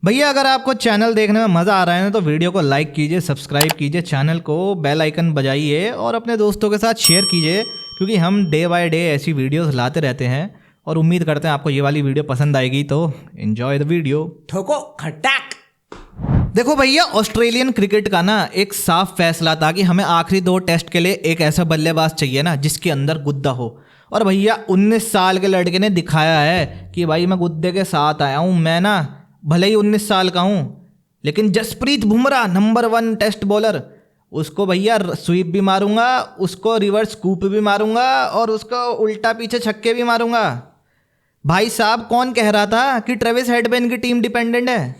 भैया अगर आपको चैनल देखने में मज़ा आ रहा है ना तो वीडियो को लाइक कीजिए, सब्सक्राइब कीजिए, चैनल को बेल आइकन बजाइए और अपने दोस्तों के साथ शेयर कीजिए, क्योंकि हम डे बाय डे ऐसी वीडियोस लाते रहते हैं और उम्मीद करते हैं आपको ये वाली वीडियो पसंद आएगी। तो एंजॉय द वीडियो। ठोको खटाक। देखो भैया, ऑस्ट्रेलियन क्रिकेट का ना एक साफ फैसला था कि हमें आखिरी 2 टेस्ट के लिए एक ऐसा बल्लेबाज चाहिए ना जिसके अंदर गुद्दा हो। और भैया 19 साल के लड़के ने दिखाया है कि भाई मैं गुद्दे के साथ आया हूँ। मैं ना भले ही 19 साल का हूँ, लेकिन Jasprit Bumrah number 1 test bowler, उसको भैया स्वीप भी मारूंगा, उसको रिवर्स स्कूप भी मारूंगा और उसको उल्टा पीछे छक्के भी मारूंगा। भाई साहब, कौन कह रहा था कि ट्रेविस हेडमैन की टीम डिपेंडेंट है?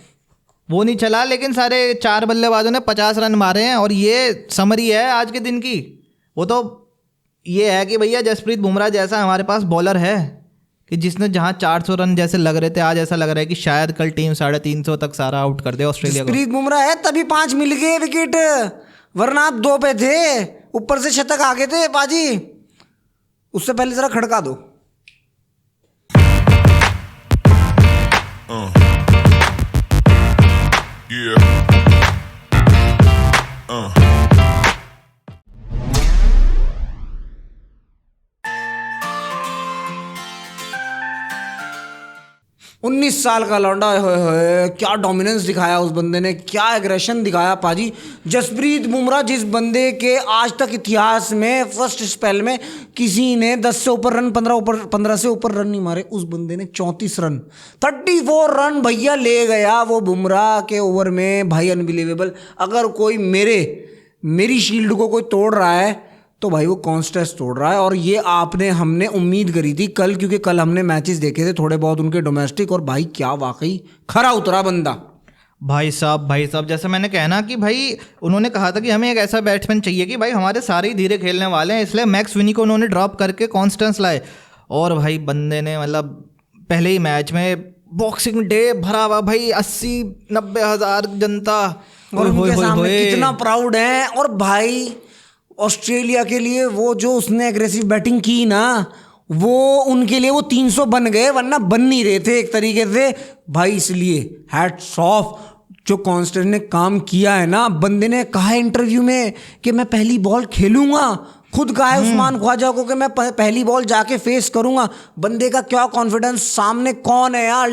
वो नहीं चला, लेकिन सारे 4 बल्लेबाजों ने 50 रन मारे हैं। और ये समरी है आज के दिन की। वो तो ये है कि भैया जसप्रीत बुमराह जैसा हमारे पास बॉलर है कि जिसने जहां 400 रन जैसे लग रहे थे, आज ऐसा लग रहा है कि शायद कल टीम 350 तक सारा आउट कर दे ऑस्ट्रेलिया को। जसप्रीत बुमराह है तभी 5 मिल गए विकेट, वरना आप 2 पे थे, ऊपर से शतक आ गए थे पाजी। उससे पहले जरा खड़का दो। Yeah. 19 साल का लौंडा, होए क्या डोमिनेंस दिखाया उस बंदे ने, क्या एग्रेशन दिखाया पाजी। जसप्रीत बुमराह जिस बंदे के आज तक इतिहास में फर्स्ट स्पेल में किसी ने 10 से ऊपर रन 15 से ऊपर रन नहीं मारे, उस बंदे ने 34 रन 34 रन भैया ले गया वो बुमराह के ओवर में। भाई अनबिलीवेबल। अगर कोई मेरी शील्ड को कोई तोड़ रहा है तो भाई वो कॉन्स्टेंस तोड़ रहा है। और ये हमने उम्मीद करी थी कल, क्योंकि कल हमने मैचेस देखे थे थोड़े बहुत उनके डोमेस्टिक, और भाई क्या वाकई खरा उतरा बंदा। भाई साहब जैसे मैंने कहना कि भाई उन्होंने कहा था कि हमें एक ऐसा बैट्समैन चाहिए कि भाई हमारे सारे ही धीरे खेलने वाले हैं, इसलिए मैक्स विनी को उन्होंने ड्रॉप करके कॉन्स्टेंस लाए। और भाई बंदे ने मतलब पहले ही मैच में बॉक्सिंग डे भरा हुआ भाई, 80-90 हज़ार जनता और उनके सामने कितना प्राउड है। और भाई ऑस्ट्रेलिया के लिए वो जो उसने एग्रेसिव बैटिंग की ना, वो उनके लिए वो 300 बन गए, वरना बन नहीं रहे थे एक तरीके से भाई। इसलिए हैट्स ऑफ जो कॉन्स्टेंट ने काम किया है ना। बंदे ने कहा है इंटरव्यू में कि मैं पहली बॉल खेलूंगा, खुद कहा है उस्मान ख्वाजा को कि मैं पहली बॉल जाके फेस करूंगा। बंदे का क्या कॉन्फिडेंस। सामने कौन है यार?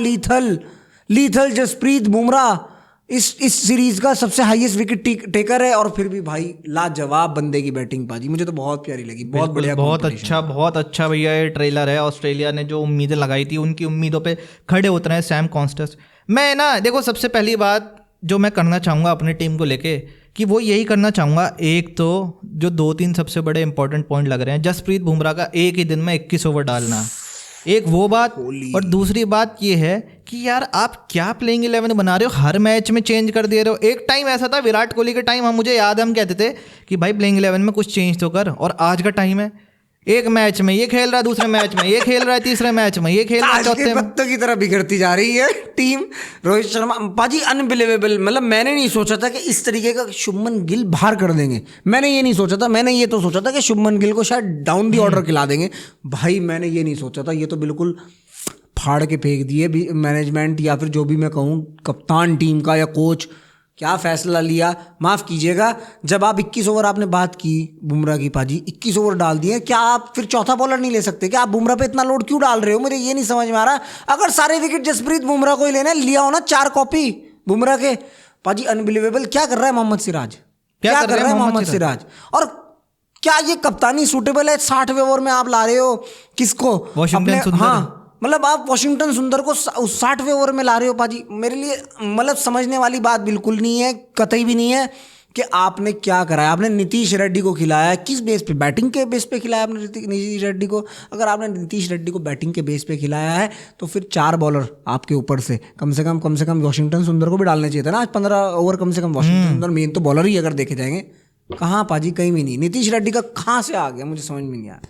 लीथल जसप्रीत बुमराह इस सीरीज का सबसे हाईएस्ट विकेट टेकर है। और फिर भी भाई लाजवाब बंदे की बैटिंग पाजी, मुझे तो बहुत प्यारी लगी। बहुत बढ़िया, बहुत अच्छा भैया ये ट्रेलर है। ऑस्ट्रेलिया ने जो उम्मीदें लगाई थी उनकी उम्मीदों पे खड़े उतरे हैं सैम कॉन्स्टेंस। मैं ना देखो, सबसे पहली बात जो मैं करना चाहूँगा अपनी टीम को लेके कि वो यही करना चाहूँगा, एक तो जो 2-3 सबसे बड़े इंपॉर्टेंट पॉइंट लग रहे हैं, जसप्रीत बुमराह का एक ही दिन में 21 ओवर डालना, एक वो बात। और दूसरी बात ये है कि यार आप क्या प्लेइंग 11 बना रहे हो, हर मैच में चेंज कर दे रहे हो। एक टाइम ऐसा था विराट कोहली के टाइम, मुझे याद है, हम कहते थे कि भाई प्लेइंग 11 में कुछ चेंज तो कर। और आज का टाइम है एक मैच में ये खेल रहा है, दूसरे मैच में ये खेल रहा है, तीसरे मैच में ये खेल रहा है, चौथे पत्तों की तरह बिगड़ती जा रही है टीम। रोहित शर्मा पाजी अनबिलीवेबल। मतलब मैंने नहीं सोचा था कि इस तरीके का शुभमन गिल बाहर कर देंगे। मैंने ये नहीं सोचा था। मैंने ये तो सोचा था कि शुभमन गिल को शायद डाउन दी ऑर्डर खिला देंगे। भाई मैंने ये नहीं सोचा था। ये तो बिल्कुल फाड़ के फेंक दिए मैनेजमेंट, या फिर जो भी मैं कहूँ कप्तान टीम का या कोच। क्या फैसला लिया, माफ़ कीजिएगा। जब आप 21 ओवर आपने बात की बुमराह की पाजी, 21 ओवर डाल दिए, क्या आप फिर चौथा बॉलर नहीं ले सकते? क्या आप बुमराह पे इतना लोड क्यों डाल रहे हो? मुझे ये नहीं समझ में आ रहा। अगर सारे विकेट जसप्रीत बुमराह को ही लेना लिया हो ना, 4 कॉपी बुमराह के पाजी। अनबिलीवेबल। क्या कर रहा है मोहम्मद सिराज? क्या कर रहा है मोहम्मद सिराज? और क्या ये कप्तानी सूटेबल है? 60वें ओवर में आप ला रहे हो किसको? हाँ, मतलब आप वॉशिंगटन सुंदर को 60वें ओवर में ला रहे हो पाजी। मेरे लिए मतलब समझने वाली बात बिल्कुल नहीं है, कतई भी नहीं है कि आपने क्या कराया। आपने नीतीश रेड्डी को खिलाया किस बेस पे? बैटिंग के बेस पे खिलाया आपने नीतीश रेड्डी को। अगर आपने नीतीश रेड्डी को बैटिंग के बेस पे खिलाया है तो फिर 4 बॉलर आपके ऊपर से कम से कम वॉशिंगटन सुंदर को भी डालने चाहिए था ना। आज 15 ओवर कम से कम वॉशिंगटन सुंदर, मेन तो बॉलर ही अगर देखे जाएंगे। कहाँ पाजी? कहीं भी नहीं। नीतीश रेड्डी का कहाँ से आ गया, मुझे समझ में नहीं आया।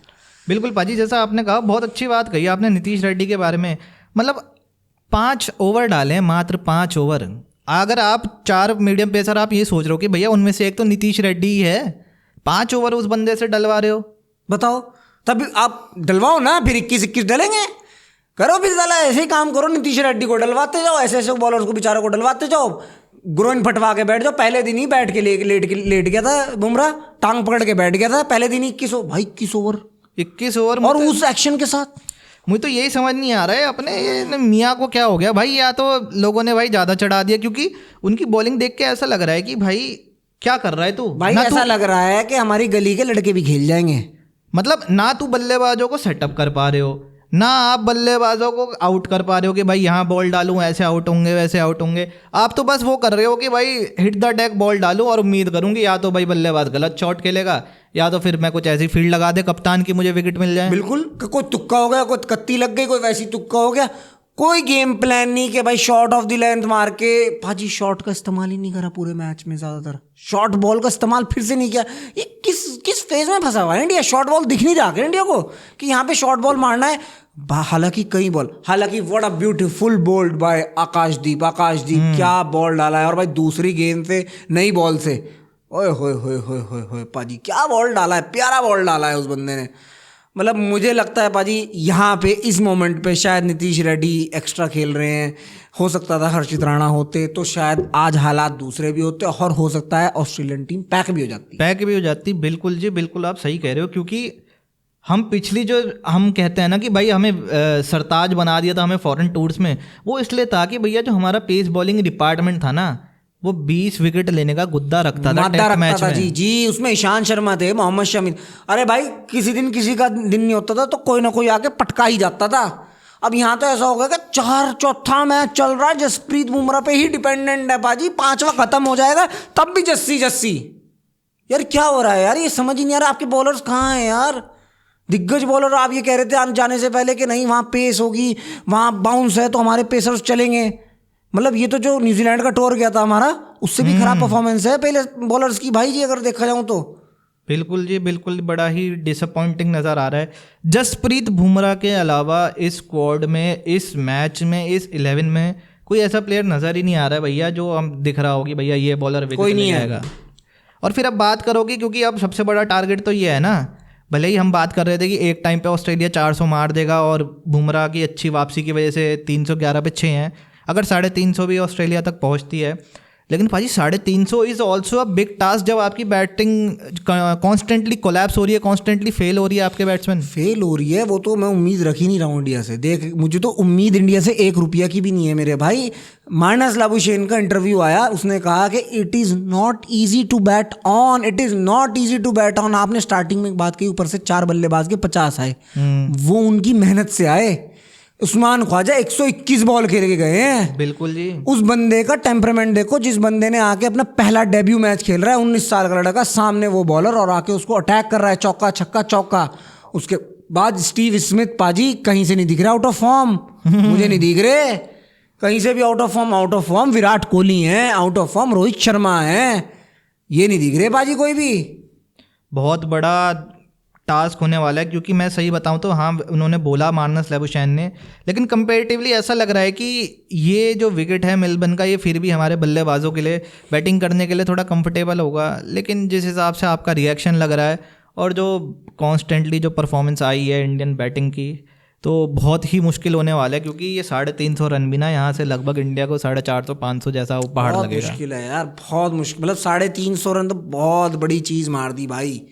बिल्कुल पाजी, जैसा आपने कहा, बहुत अच्छी बात कही आपने नीतीश रेड्डी के बारे में। मतलब 5 ओवर डाले, मात्र 5 ओवर। अगर आप 4 मीडियम पेसर, आप ये सोच रहे हो कि भैया उनमें से एक तो नीतीश रेड्डी ही है, 5 ओवर उस बंदे से डलवा रहे हो, बताओ। तब आप डलवाओ ना, फिर 21-21 डलेंगे। करो फिर साला ऐसे ही काम करो, नीतीश रेड्डी को डलवाते जाओ, ऐसे ऐसे बॉलर्स को बेचारों को डलवाते जाओ, ग्रोइन फटवा के बैठ जाओ। पहले दिन ही बैठ के लेट गया था बुमराह, टांग पकड़ के बैठ गया था पहले दिन ही। 21 ओवर 21 ओवर और उस एक्शन के साथ। मुझे तो यही समझ नहीं आ रहा है अपने ये मियाँ को क्या हो गया भाई। या तो लोगों ने भाई ज़्यादा चढ़ा दिया, क्योंकि उनकी बॉलिंग देख के ऐसा लग रहा है कि भाई क्या कर रहा है तू भाई, ऐसा लग रहा है कि हमारी गली के लड़के भी खेल जाएंगे। मतलब ना तू बल्लेबाजों को सेटअप कर पा रहे हो, ना आप बल्लेबाजों को आउट कर पा रहे हो कि भाई यहाँ बॉल डालूं ऐसे आउट होंगे वैसे आउट होंगे। आप तो बस वो कर रहे हो कि भाई हिट द डेक बॉल डालूं और उम्मीद करूंगी या तो भाई बल्लेबाज गलत शॉट खेलेगा या तो फिर मैं कुछ ऐसी फील्ड लगा दे कप्तान की मुझे विकेट मिल जाए। बिल्कुल, कोई तुक्का हो गया, कोई कत्ती लग गई, कोई वैसी तुक्का हो गया, कोई गेम प्लान नहीं कि भाई शॉर्ट ऑफ द लेंथ मार के। भाजी शॉट का इस्तेमाल ही नहीं करा पूरे मैच में, ज्यादातर शॉर्ट बॉल का इस्तेमाल फिर से नहीं किया। ये किस फेज में फंसा हुआ है इंडिया? शॉर्ट बॉल दिख नहीं रहा इंडिया को कि यहाँ पे शॉर्ट बॉल मारना है। हालांकि कई बॉल, हालांकि what a beautiful bowled by Akashdeep क्या बॉल डाला है। और भाई दूसरी गेंद से नई बॉल से ओए होए होए होए होए होए पाजी क्या बॉल डाला है, प्यारा बॉल डाला है उस बंदे ने। मतलब मुझे लगता है पाजी यहाँ पे इस मोमेंट पे शायद नीतीश रेड्डी एक्स्ट्रा खेल रहे हैं। हो सकता था हर्षित राणा होते तो शायद आज हालात दूसरे भी होते, और हो सकता है ऑस्ट्रेलियन टीम पैक भी हो जाती। बिल्कुल जी बिल्कुल, आप सही कह रहे हो। क्योंकि हम पिछली जो हम कहते हैं ना कि भाई हमें सरताज बना दिया था हमें फॉरेन टूर्स में, वो इसलिए था कि भैया जो हमारा पेस बॉलिंग डिपार्टमेंट था ना वो 20 विकेट लेने का गुद्दा रखता था टेस्ट मैच में। जी उसमें ईशान शर्मा थे, मोहम्मद शमी। अरे भाई किसी दिन किसी का दिन नहीं होता था तो कोई ना कोई आके पटका ही जाता था। अब यहाँ तो ऐसा हो गया कि चौथा मैच चल रहा है, जसप्रीत बुमराह पे ही डिपेंडेंट है पाजी। 5वां खत्म हो जाएगा तब भी जस्सी। यार क्या हो रहा है यार, ये समझ ही नहीं आ रहा। आपके बॉलर्स कहाँ हैं यार, दिग्गज बॉलर? आप ये कह रहे थे जाने से पहले कि नहीं वहाँ पेस होगी, वहाँ बाउंस है तो हमारे पेसर्स चलेंगे। मतलब ये तो जो न्यूजीलैंड का टूर गया था हमारा, उससे भी खराब परफॉर्मेंस है पहले बॉलर्स की भाई जी, अगर देखा जाऊँ तो। बिल्कुल जी बिल्कुल, बड़ा ही डिसअपॉइंटिंग नज़र आ रहा है। जसप्रीत बुमराह के अलावा इस स्क्वाड में, इस मैच में, इस 11 में कोई ऐसा प्लेयर नज़र ही नहीं आ रहा है भैया जो हम दिख रहा हो कि भैया ये बॉलर विकेट ले जाएगा। और फिर अब बात करोगे, क्योंकि अब सबसे बड़ा टारगेट तो ये है ना, भले ही हम बात कर रहे थे कि एक टाइम पे ऑस्ट्रेलिया 400 मार देगा और बुमराह की अच्छी वापसी की वजह से 311 पे 6 हैं, अगर 350 भी ऑस्ट्रेलिया तक पहुंचती है। लेकिन भाजी 350 is also a big task जब आपकी बैटिंग कॉन्स्टेंटली कोलैप्स हो रही है, कॉन्स्टेंटली फेल हो रही है, आपके बैट्समैन फेल हो रही है। वो तो मैं उम्मीद रख ही नहीं रहा हूँ इंडिया से। देख मुझे तो उम्मीद इंडिया से 1 रुपया की भी नहीं है मेरे भाई। मार्नस लाबुशेन का इंटरव्यू आया, उसने कहा कि it is not easy to bat on, it is not easy to bat on. आपने स्टार्टिंग में बात की, ऊपर से 4 बल्लेबाज के 50 आए, वो उनकी मेहनत से आए। उस्मान ख्वाजा 121 बॉल खेल के गए हैं। बिल्कुल जी। उस बंदे का टेम्परामेंट देखो, जिस बंदे ने आके अपना पहला डेब्यू मैच खेल रहा है, 19 साल का लड़का, सामने वो बॉलर और आके उसको अटैक कर रहा है, चौका छक्का चौका। उसके बाद स्टीव स्मिथ पाजी कहीं से नहीं दिख रहा, आउट ऑफ फॉर्म। मुझे नहीं दिख रहे कहीं से भी out of form. Virat Kohli हैं out of form, Rohit Sharma हैं, ये नहीं दिख रहे पाजी कोई भी। बहुत बड़ा टास्क होने वाला है, क्योंकि मैं सही बताऊं तो हाँ उन्होंने बोला मार्नस लाबुशैन ने, लेकिन कंपैरेटिवली ऐसा लग रहा है कि ये जो विकेट है मेलबर्न का, ये फिर भी हमारे बल्लेबाजों के लिए बैटिंग करने के लिए थोड़ा कंफर्टेबल होगा। लेकिन जिस हिसाब से आपका रिएक्शन लग रहा है और जो कॉन्स्टेंटली जो परफॉर्मेंस आई है इंडियन बैटिंग की, तो बहुत ही मुश्किल होने वाला है। क्योंकि ये 350 रन भी ना यहाँ से लगभग इंडिया को 450-500 जैसा वो पहाड़ लगेगा। बहुत मुश्किल है यार, बहुत मुश्किल। मतलब 350 रन तो बहुत बड़ी चीज़ मार दी भाई।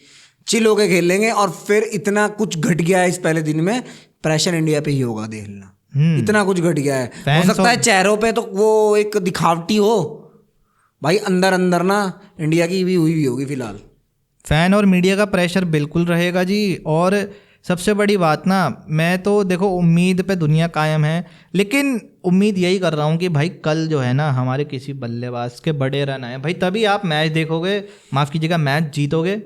चिल होके खेल लेंगे और फिर इतना कुछ घट गया है इस पहले दिन में, प्रेशर इंडिया पे ही होगा देख लेना। इतना कुछ घट गया है, हो सकता है चेहरों पे तो वो एक दिखावटी हो भाई, अंदर अंदर ना इंडिया की भी हुई होगी फिलहाल। फैन और मीडिया का प्रेशर बिल्कुल रहेगा जी। और सबसे बड़ी बात ना, मैं तो देखो उम्मीद पे दुनिया कायम है, लेकिन उम्मीद यही कर रहा हूँ कि भाई कल जो है ना हमारे किसी बल्लेबाज के बड़े रन आए भाई, तभी आप मैच देखोगे, माफ़ कीजिएगा मैच जीतोगे,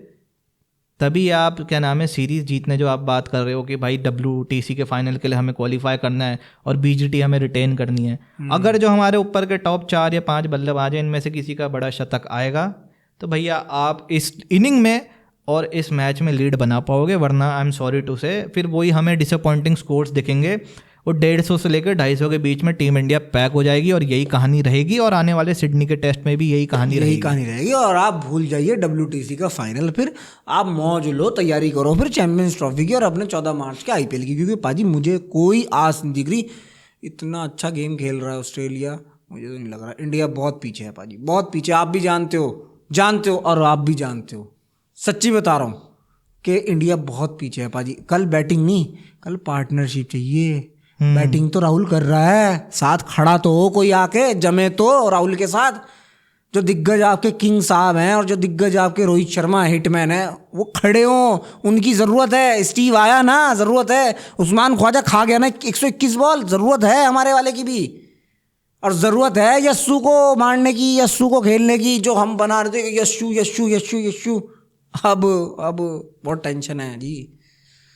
तभी आप क्या नाम है सीरीज़ जीतने जो आप बात कर रहे हो कि भाई WTC के फाइनल के लिए हमें क्वालिफाई करना है और BGT हमें रिटेन करनी है। अगर जो हमारे ऊपर के टॉप 4 या 5 बल्लेबाज हैं, इनमें से किसी का बड़ा शतक आएगा तो भैया आप इस इनिंग में और इस मैच में लीड बना पाओगे, वरना आई एम सॉरी टू से फिर वही हमें डिसअपॉइंटिंग स्कोर्स दिखेंगे। और 150 से लेकर 250 के बीच में टीम इंडिया पैक हो जाएगी और यही कहानी रहेगी। और आने वाले सिडनी के टेस्ट में भी यही कहानी रहेगी। और आप भूल जाइए WTC का फाइनल, फिर आप मौज लो, तैयारी करो फिर चैंपियंस ट्रॉफी की और अपने 14 मार्च के IPL की। क्योंकि पाजी मुझे कोई आस नहीं दिख रही, इतना अच्छा गेम खेल रहा है ऑस्ट्रेलिया, मुझे तो नहीं लग रहा। इंडिया बहुत पीछे है पाजी, बहुत पीछे। आप भी जानते हो और आप भी जानते हो, सच्ची बता रहा हूँ कि इंडिया बहुत पीछे है पाजी। कल बैटिंग नहीं, कल पार्टनरशिप चाहिए। बैटिंग तो राहुल कर रहा है, साथ खड़ा तो हो कोई आके, जमे तो राहुल के साथ। जो दिग्गज आपके किंग साहब हैं और जो दिग्गज आपके रोहित शर्मा हिटमैन है, वो खड़े हों, उनकी ज़रूरत है। स्टीव आया ना, ज़रूरत है। उस्मान ख्वाजा खा गया ना 121 बॉल, ज़रूरत है हमारे वाले की भी। और ज़रूरत है यस्सू को मारने की, यस्सू को खेलने की, जो हम बना रहे थे यस्सू यस्सू यस्सू यस्सू। अब बहुत टेंशन है जी।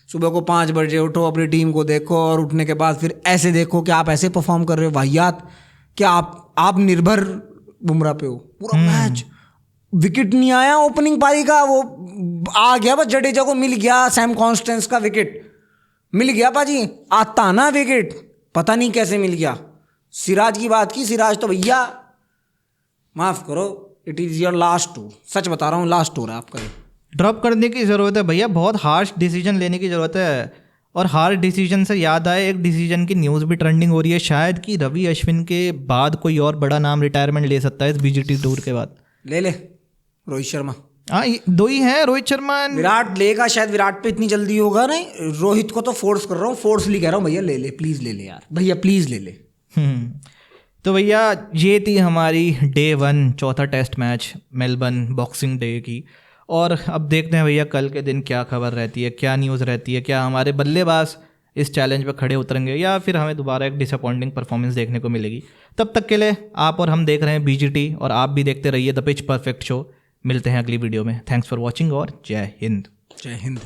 सुबह को 5 बजे उठो, अपनी टीम को देखो और उठने के बाद फिर ऐसे देखो कि आप ऐसे परफॉर्म कर रहे हो वाहियात, कि आप निर्भर बुमराह पे हो पूरा मैच। विकेट नहीं आया ओपनिंग पारी का, वो आ गया बस, जडेजा को मिल गया, सैम कॉन्स्टेंस का विकेट मिल गया पाजी। आता ना विकेट, पता नहीं कैसे मिल गया। सिराज की बात की, सिराज तो भैया माफ़ करो, it is your last two. सच बता रहा हूँ, लास्ट टू है आपका। ड्रॉप करने की ज़रूरत है भैया, बहुत हार्श डिसीजन लेने की ज़रूरत है। और हार्श डिसीजन से याद आए, एक डिसीजन की न्यूज़ भी ट्रेंडिंग हो रही है शायद कि रवि अश्विन के बाद कोई और बड़ा नाम रिटायरमेंट ले सकता है इस BGT टूर के बाद। ले रोहित शर्मा। हाँ, 2 ही हैं, रोहित शर्मा। विराट लेगा शायद, विराट पे इतनी जल्दी होगा नहीं। रोहित को तो फोर्स कर रहा हूँ, फोर्सली कह रहा हूँ, भैया ले प्लीज़ ले यार, भैया प्लीज़ ले। तो भैया ये थी हमारी डे 1 चौथा test match Melbourne boxing day की। और अब देखते हैं भैया कल के दिन क्या खबर रहती है, क्या न्यूज़ रहती है, क्या हमारे बल्लेबाज इस चैलेंज पे खड़े उतरेंगे या फिर हमें दोबारा एक डिसअपॉइंटिंग परफॉर्मेंस देखने को मिलेगी। तब तक के लिए आप और हम देख रहे हैं BGT और आप भी देखते रहिए द पिच परफेक्ट शो। मिलते हैं अगली वीडियो में। थैंक्स फॉर वॉचिंग और जय हिंद। जय हिंद।